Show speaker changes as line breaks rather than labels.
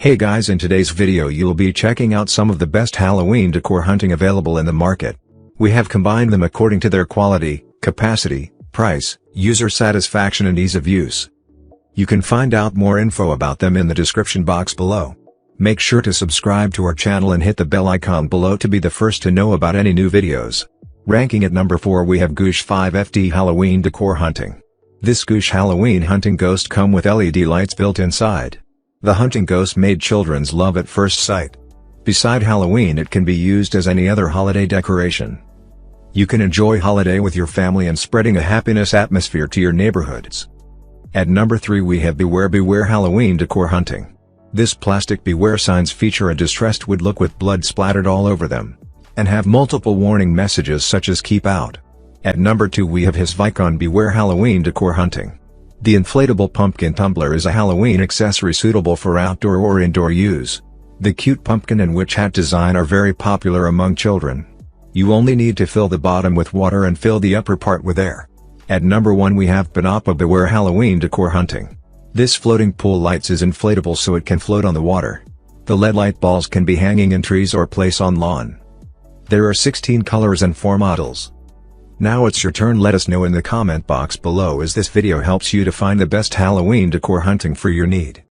Hey guys, in today's video you'll be checking out some of the best Halloween decor hunting available in the market. We have combined them according to their quality, capacity, price, user satisfaction and ease of use. You can find out more info about them in the description box below. Make sure to subscribe to our channel and hit the bell icon below to be the first to know about any new videos. Ranking at number 4 we have Goose 5FD Halloween Decor Hunting. This Goose Halloween hunting ghost come with LED lights built inside. The hunting ghost made children's love at first sight. Beside Halloween it can be used as any other holiday decoration. You can enjoy holiday with your family and spreading a happiness atmosphere to your neighborhoods. At number 3 we have Beware Halloween Decor Hunting. This plastic beware signs feature a distressed wood look with blood splattered all over them, and have multiple warning messages such as keep out. At number 2 we have Vikon Beware Halloween Decor Hunting. The inflatable pumpkin tumbler is a Halloween accessory suitable for outdoor or indoor use. The cute pumpkin and witch hat design are very popular among children. You only need to fill the bottom with water and fill the upper part with air. At number 1 we have Beware Halloween Decor Hunting. This floating pool lights is inflatable so it can float on the water. The LED light balls can be hanging in trees or place on lawn. There are 16 colors and 4 models. Now it's your turn. Let us know in the comment box below as this video helps you to find the best Halloween decor hunting for your need.